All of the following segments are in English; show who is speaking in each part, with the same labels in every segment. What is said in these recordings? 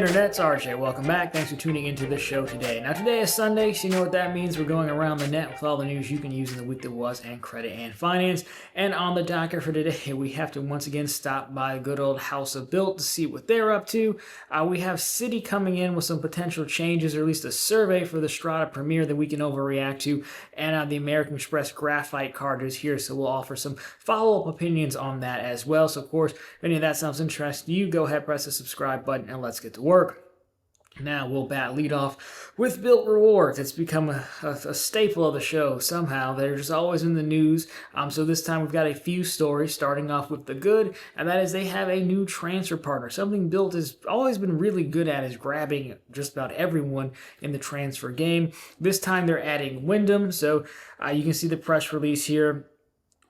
Speaker 1: Internet's RJ. Welcome back. Thanks for tuning into the show today. Now, today is Sunday, so you know what that means. We're going around the net with all the news you can use in the week that was and credit and finance. And on the docket for today, we have to once again stop by the good old House of Bilt to see what they're up to. We have Citi coming in with some potential changes, or at least a survey for the Strata Premier that we can overreact to. And the American Express Graphite card is here, so we'll offer some follow-up opinions on that as well. So, of course, if any of that sounds interesting to you, go ahead, press the subscribe button, and let's get to work. Now we'll lead off with Bilt Rewards. It's become a staple of the show somehow. They're just always in the news. So this time we've got a few stories, starting off with the good, and that is they have a new transfer partner. Something Bilt has always been really good at is grabbing just about everyone in the transfer game. This time they're adding Wyndham. So you can see the press release here.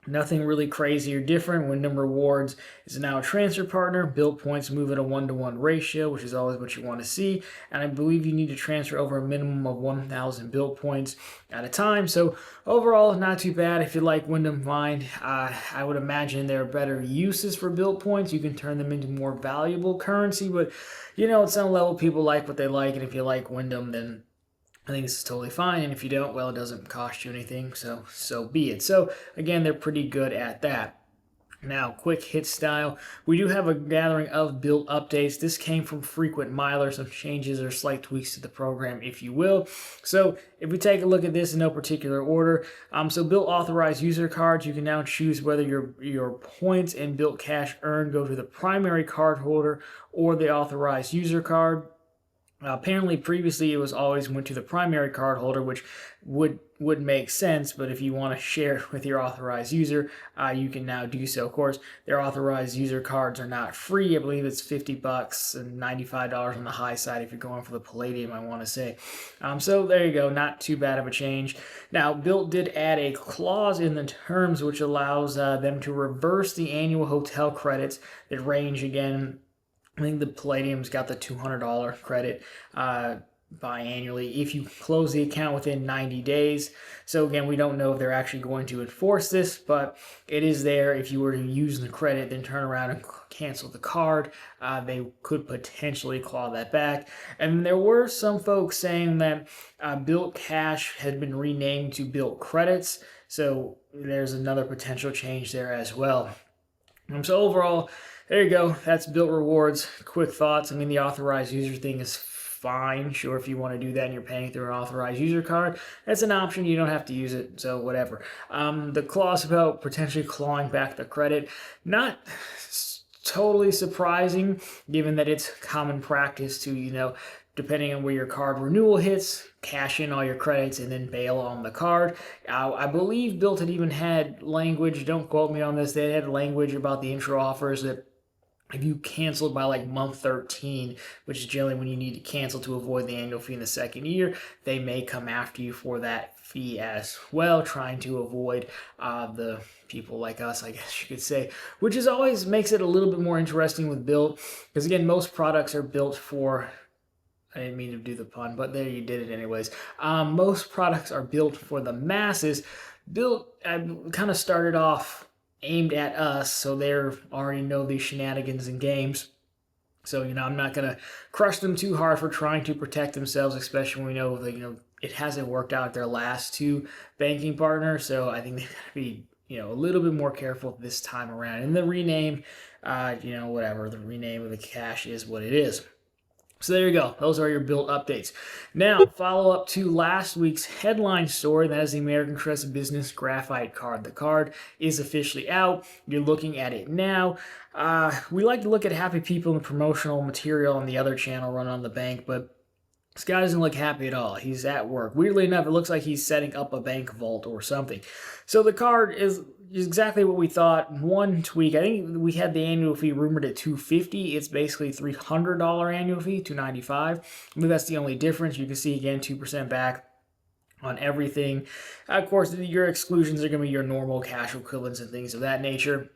Speaker 1: Nothing really crazy or different. Wyndham Rewards is now a transfer partner. Bilt points move at a 1-to-1 ratio, which is always what you want to see. And I believe you need to transfer over a minimum of 1,000 Bilt points at a time. So overall, not too bad. If you like Wyndham, fine. I would imagine there are better uses for Bilt points. You can turn them into more valuable currency. But, you know, at some level, people like what they like. And if you like Wyndham, then I think this is totally fine, and if you don't, well, it doesn't cost you anything, so be it. So, again, they're pretty good at that. Now, quick hit style. We do have a gathering of Bilt updates. This came from frequent milers, some changes or slight tweaks to the program, if you will. So, if we take a look at this in no particular order, so Bilt authorized user cards, you can now choose whether your points and Bilt cash earned go to the primary card holder or the authorized user card. Apparently, previously, it was always went to the primary card holder, which would make sense, but if you want to share it with your authorized user, you can now do so. Of course, their authorized user cards are not free. I believe it's $50 and $95 on the high side if you're going for the Palladium, I want to say. So there you go, not too bad of a change. Now, Bilt did add a clause in the terms which allows them to reverse the annual hotel credits that range, again, I think the Palladium's got the $200 credit biannually if you close the account within 90 days. So again, we don't know if they're actually going to enforce this, but it is there. If you were to use the credit, then turn around and cancel the card, they could potentially claw that back. And there were some folks saying that Bilt Cash had been renamed to Bilt Credits, so there's another potential change there as well. So overall, there you go. That's Bilt Rewards. Quick thoughts. I mean, the authorized user thing is fine. Sure, if you want to do that and you're paying through an authorized user card, that's an option. You don't have to use it, so whatever. The clause about potentially clawing back the credit, not totally surprising, given that it's common practice to, you know, depending on where your card renewal hits, cash in all your credits and then bail on the card. I believe Bilt had even had language, don't quote me on this, they had language about the intro offers that if you canceled by like month 13, which is generally when you need to cancel to avoid the annual fee in the second year, they may come after you for that fee as well, trying to avoid the people like us, I guess you could say, which is always makes it a little bit more interesting with Bilt, because again, most products are built for, I didn't mean to do the pun, but there you did it anyways. Most products are built for the masses. Bilt kind of started off aimed at us, so they already know these shenanigans and games. So, you know, I'm not going to crush them too hard for trying to protect themselves, especially when we know that, you know, it hasn't worked out their last two banking partners. So I think they've got to be, you know, a little bit more careful this time around. And the rename, you know, whatever, the rename of the cash is what it is. So there you go. Those are your Bilt updates. Now, follow up to last week's headline story. That is the American Express Business Graphite card. The card is officially out. You're looking at it now. We like to look at happy people and promotional material on the other channel run on the bank, but this guy doesn't look happy at all. He's at work. Weirdly enough, it looks like he's setting up a bank vault or something. So the card is exactly what we thought. One tweak, I think we had the annual fee rumored at $250. It's basically $300 annual fee, $295. I believe that's the only difference. You can see again 2% back on everything. Of course, your exclusions are going to be your normal cash equivalents and things of that nature.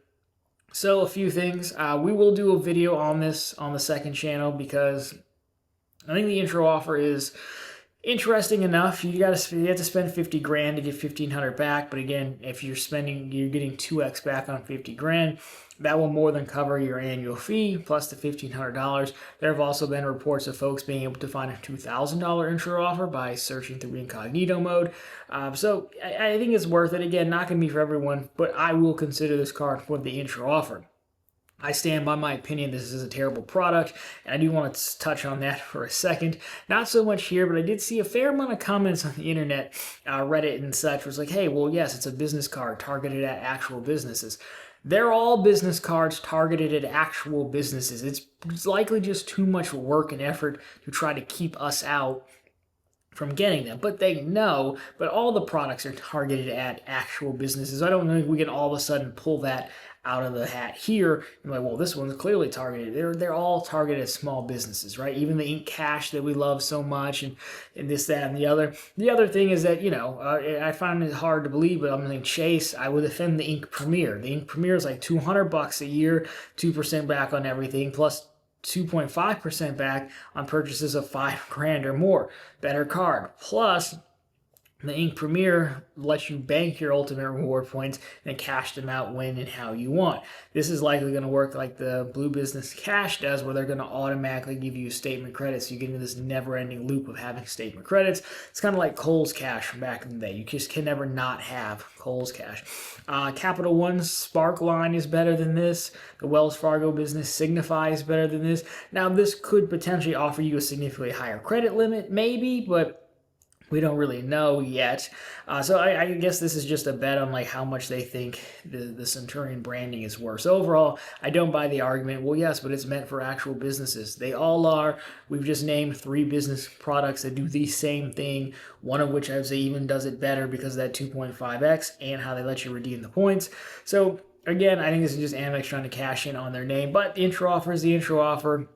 Speaker 1: So a few things. We will do a video on this on the second channel because I think the intro offer is Interesting enough, you have to spend 50 grand to get 1,500 back. But again, if you're getting 2x back on 50 grand. That will more than cover your annual fee plus the $1,500. There have also been reports of folks being able to find a $2,000 intro offer by searching through incognito mode. So I think it's worth it. Again, not going to be for everyone, but I will consider this card for the intro offer. I stand by my opinion. This is a terrible product, and I do want to touch on that for a second. Not so much here, but I did see a fair amount of comments on the internet, Reddit and such, was like, hey, well, yes, it's a business card targeted at actual businesses. They're all business cards targeted at actual businesses. It's likely just too much work and effort to try to keep us out from getting them, but they know. But all the products are targeted at actual businesses. I don't think we can all of a sudden pull that out of the hat here. You're like, well, this one's clearly targeted. They're all targeted at small businesses, right? Even the ink cash that we love so much, and this, that, and the other. The other thing is that, I find it hard to believe, but I'm going to Chase, I would defend the Ink Premier. The Ink Premier is like $200 a year, 2% back on everything, plus 2.5% back on purchases of $5,000 or more. Better card. Plus, the Ink Premier lets you bank your ultimate reward points and cash them out when and how you want. This is likely going to work like the Blue Business Cash does, where they're going to automatically give you statement credits. So you get into this never-ending loop of having statement credits. It's kind of like Kohl's Cash from back in the day. You just can never not have Kohl's Cash. Capital One's Spark line is better than this. The Wells Fargo Business Signify is better than this. Now, this could potentially offer you a significantly higher credit limit, maybe, but we don't really know yet. So I guess this is just a bet on like how much they think the Centurion branding is worth. So overall, I don't buy the argument. Well, yes, but it's meant for actual businesses. They all are. We've just named 3 business products that do the same thing, one of which I would say even does it better because of that 2.5x and how they let you redeem the points. So again, I think this is just Amex trying to cash in on their name. But the intro offer is the intro offer.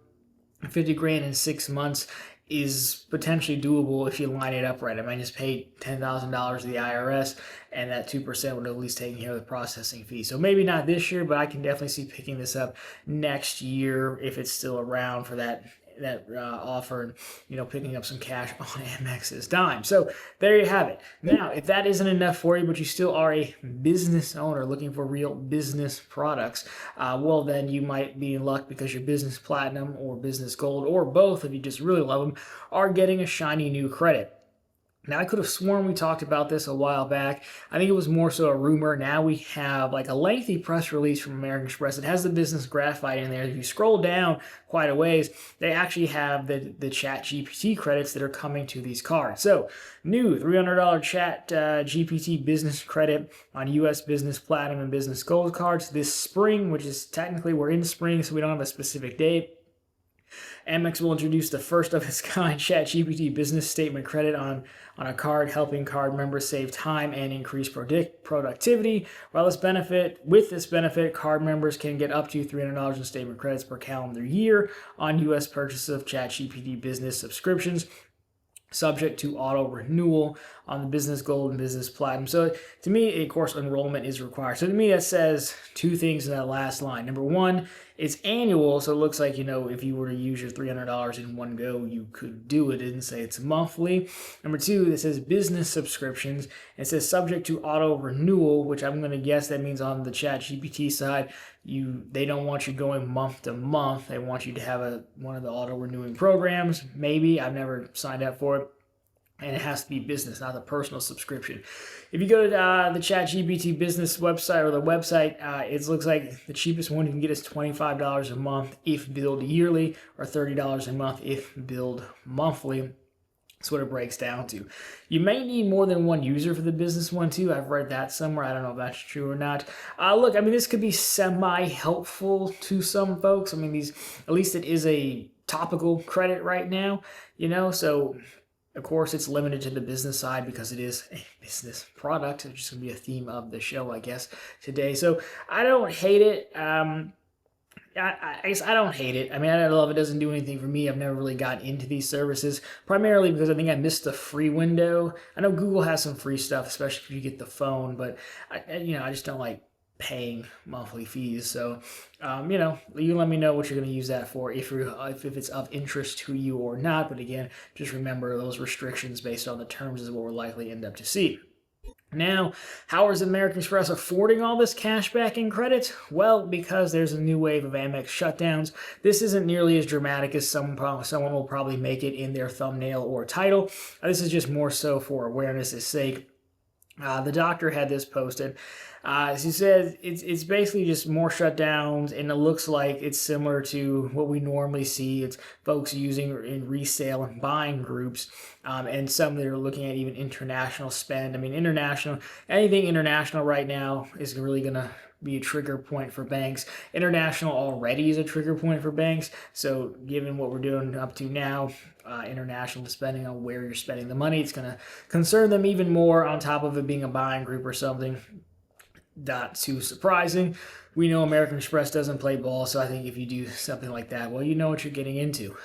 Speaker 1: 50 grand in 6 months is potentially doable if you line it up right. I might just pay $10,000 to the IRS, and that 2% would at least take care of the processing fee. So maybe not this year, but I can definitely see picking this up next year if it's still around for that offer, and picking up some cash on Amex's dime. So there you have it. Now, if that isn't enough for you, but you still are a business owner looking for real business products, well, then you might be in luck because your Business Platinum or Business Gold, or both if you just really love them, are getting a shiny new credit. Now, I could have sworn we talked about this a while back. I think it was more so a rumor. Now we have like a lengthy press release from American Express. It has the Business Graphite in there. If you scroll down quite a ways, they actually have the ChatGPT credits that are coming to these cards. So, new $300 ChatGPT business credit on U.S. Business Platinum and Business Gold cards this spring, which is technically we're in spring, so we don't have a specific date. Amex will introduce the first of its kind ChatGPT business statement credit on a card, helping card members save time and increase productivity. With this benefit, card members can get up to $300 in statement credits per calendar year on U.S. purchases of ChatGPT business subscriptions, subject to auto renewal on the Business Gold and Business Platinum. So to me, of course, enrollment is required. So to me, that says 2 things in that last line. Number 1, it's annual, so it looks like, if you were to use your $300 in one go, you could do it. It didn't say it's monthly. Number 2, it says business subscriptions. It says subject to auto renewal, which I'm going to guess that means on the ChatGPT side, they don't want you going month to month. They want you to have one of the auto renewing programs. Maybe. I've never signed up for it. And it has to be business, not the personal subscription. If you go to the ChatGPT business website or the website, it looks like the cheapest one you can get is $25 a month if billed yearly, or $30 a month if billed monthly. That's what it breaks down to. You may need more than one user for the business one too. I've read that somewhere. I don't know if that's true or not. Look, this could be semi-helpful to some folks. At least it is a topical credit right now, so... Of course, it's limited to the business side because it is a business product, which is going to be a theme of the show, I guess, today. So I don't hate it. I guess I don't hate it. I don't love it. It doesn't do anything for me. I've never really gotten into these services, primarily because I think I missed the free window. I know Google has some free stuff, especially if you get the phone, but I just don't like paying monthly fees. So, you let me know what you're going to use that for, if it's of interest to you or not. But again, just remember those restrictions based on the terms is what we're likely to end up to see. Now, how is American Express affording all this cash back in credit? Well, because there's a new wave of Amex shutdowns. This isn't nearly as dramatic as someone will probably make it in their thumbnail or title. This is just more so for awareness' sake. The doctor had this posted. She said it's basically just more shutdowns, and it looks like it's similar to what we normally see. It's folks using in resale and buying groups, and some that are looking at even international spend. I mean, anything international right now is really going to be a trigger point for banks. International already is a trigger point for banks. So given what we're doing up to now, international, depending on where you're spending the money, it's going to concern them even more, on top of it being a buying group or something. Not too surprising. We know American Express doesn't play ball, so I think if you do something like that, well, you know what you're getting into.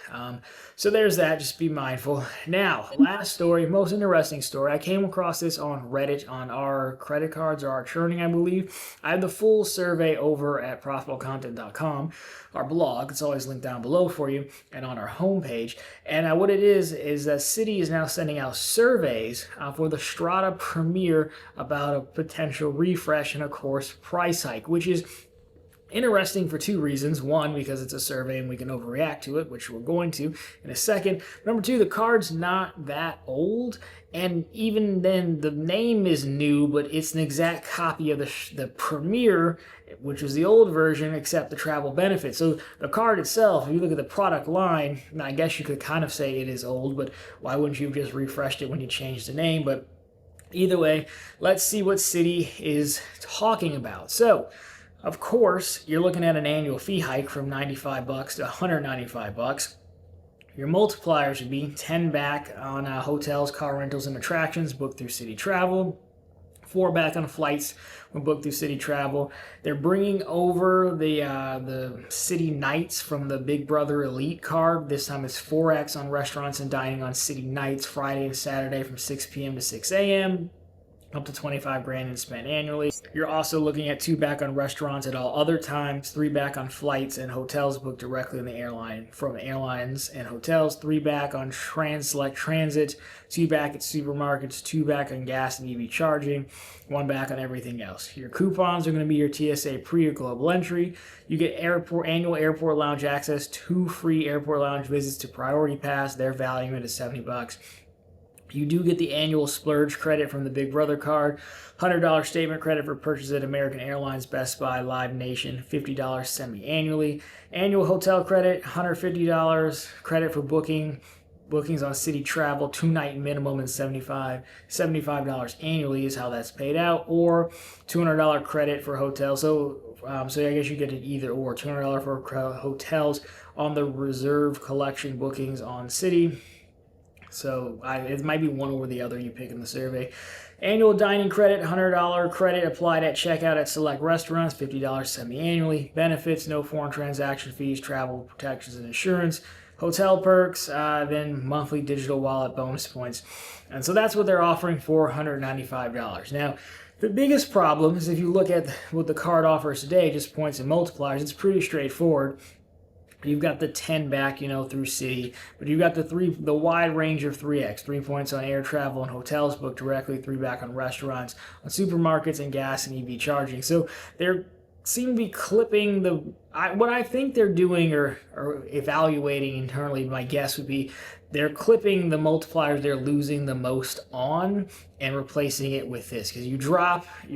Speaker 1: So there's that. Just be mindful. Now, last story, most interesting story. I came across this on Reddit on our credit cards or our churning, I believe. I have the full survey over at profitablecontent.com, our blog. It's always linked down below for you and on our homepage. And what it is that Citi is now sending out surveys for the Strata Premier about a potential refresh and, of course, price hike, which is interesting for two reasons. One, because it's a survey and we can overreact to it, which we're going to in a second. Number two, the card's not that old, and even then the name is new, but it's an exact copy of the Premier, which was the old version, except the travel benefit. So the card itself, if you look at the product line, I guess you could kind of say it is old, but why wouldn't you have just refreshed it when you changed the name? But either way, let's see what Citi is talking about. So, of course, you're looking at an annual fee hike from $95 to $195. Your multipliers would be 10 back on hotels, car rentals, and attractions booked through Citi Travel. 4 back on flights when booked through Citi Travel. They're bringing over the Citi Nights from the Big Brother Elite card. This time it's 4x on restaurants and dining on Citi Nights Friday and Saturday from 6 p.m. to 6 a.m. Up to $25,000 in spent annually. You're also looking at 2 back on restaurants at all other times, 3 back on flights and hotels booked directly in the airline from airlines and hotels, 3 back on select transit, 2 back at supermarkets, 2 back on gas and EV charging, 1 back on everything else. Your coupons are going to be your TSA pre or global entry. You get annual airport lounge access, 2 free airport lounge visits to Priority Pass. Their value limit is $70. You do get the annual splurge credit from the Big Brother card, $100 statement credit for purchase at American Airlines, Best Buy, Live Nation, $50 semi-annually. Annual hotel credit, $150 credit for bookings on Citi Travel, 2-night minimum, and $75 annually is how that's paid out, or $200 credit for hotels. So I guess you get it either or, $200 for hotels on the Reserve Collection bookings on Citi. So it might be one over the other you pick in the survey. Annual dining credit, $100 credit applied at checkout at select restaurants, $50 semi-annually. Benefits, no foreign transaction fees, travel protections and insurance. Hotel perks, then monthly digital wallet bonus points. And so that's what they're offering for $195. Now, the biggest problem is if you look at what the card offers today, just points and multipliers, it's pretty straightforward. You've got the 10 back, through Citi, but you've got the wide range of 3x, 3 points on air travel and hotels booked directly, 3 back on restaurants, on supermarkets and gas and EV charging. So they're seem to be clipping what I think they're doing or evaluating internally. My guess would be they're clipping the multipliers they're losing the most on and replacing it with this, because you're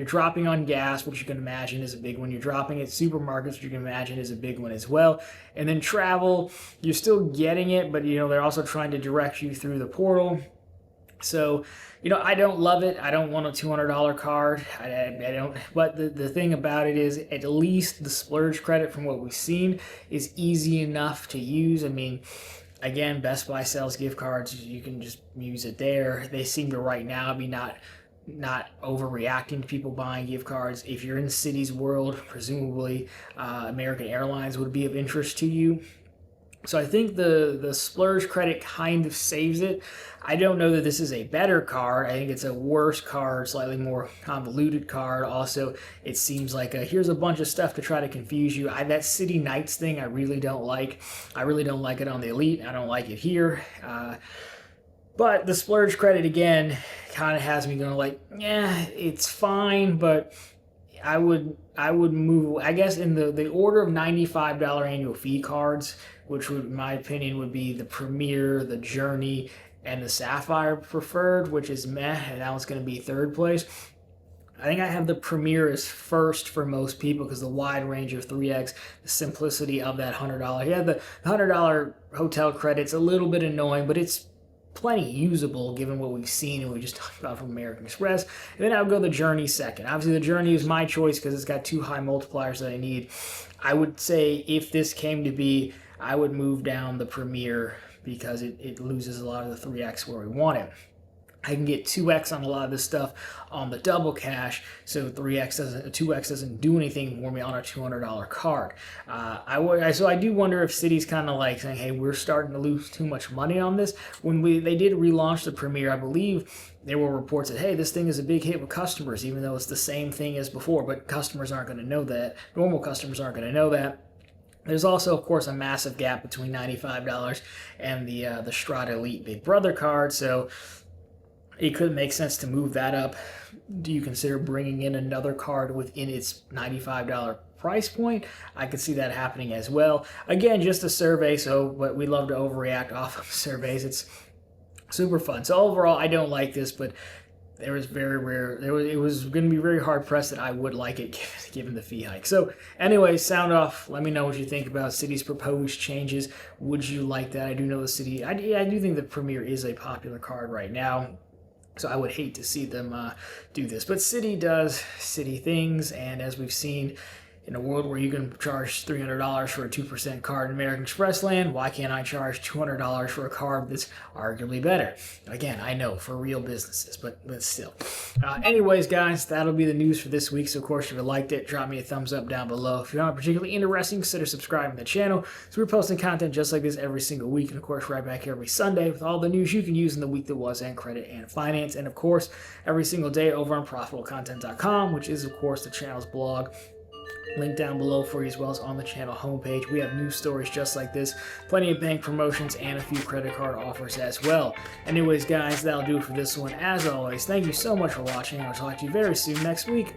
Speaker 1: dropping on gas, which you can imagine is a big one. You're dropping at supermarkets, which you can imagine is a big one as well. And then travel, you're still getting it, but they're also trying to direct you through the portal. So, I don't love it. I don't want a $200 card. I don't. But the thing about it is, at least the splurge credit from what we've seen is easy enough to use. I mean, again, Best Buy sells gift cards. You can just use it there. They seem to right now be not overreacting to people buying gift cards. If you're in Citi's world, presumably American Airlines would be of interest to you. So I think the splurge credit kind of saves it. I don't know that this is a better card. I think it's a worse card, slightly more convoluted card. Also, it seems like here's a bunch of stuff to try to confuse you. That City Knights thing I really don't like. I really don't like it on the Elite. I don't like it here. But the splurge credit, again, kind of has me going like, yeah, it's fine, but I would move, I guess, in the order of $95 annual fee cards, which would, in my opinion, would be the Premier, the Journey, and the Sapphire Preferred, which is meh, and that one's going to be third place. I think I have the Premier as first for most people because the wide range of 3x, the simplicity of that $100. Yeah, the $100 hotel credit's a little bit annoying, but it's plenty usable given what we've seen and we just talked about from American Express. And then I'll go the Journey second. Obviously, the Journey is my choice because it's got 2 high multipliers that I need. I would say if this came to be, I would move down the Premier because it loses a lot of the 3x where we want it. I can get 2x on a lot of this stuff on the double cash, so 2x doesn't do anything for me on a $200 card. So I do wonder if Citi's kind of like saying, hey, we're starting to lose too much money on this. When they did relaunch the Premier, I believe there were reports that, hey, this thing is a big hit with customers, even though it's the same thing as before, but customers aren't going to know that. Normal customers aren't going to know that. There's also, of course, a massive gap between $95 and the Strata Elite Big Brother card, so it could make sense to move that up. Do you consider bringing in another card within its $95 price point? I could see that happening as well. Again, just a survey, but we love to overreact off of surveys. It's super fun. So overall, I don't like this, but it was very rare. It was going to be very hard pressed that I would like it given the fee hike. So anyway, sound off. Let me know what you think about Citi's proposed changes. Would you like that? I do know the Citi. I do think the Premier is a popular card right now. So I would hate to see them do this. But Citi does Citi things, and as we've seen, in a world where you can charge $300 for a 2% card in American Express land, why can't I charge $200 for a card that's arguably better? Again, I know, for real businesses, but still. Anyways, guys, that'll be the news for this week. So, of course, if you liked it, drop me a thumbs up down below. If you're not particularly interesting, consider subscribing to the channel. So we're posting content just like this every single week, and, of course, right back here every Sunday with all the news you can use in the week that was and credit and finance. And, of course, every single day over on ProfitableContent.com, which is, of course, the channel's blog. Link down below for you as well as on the channel homepage. We have news stories just like this, plenty of bank promotions, and a few credit card offers as well. Anyways, guys, that'll do it for this one. As always, thank you so much for watching. I'll talk to you very soon next week.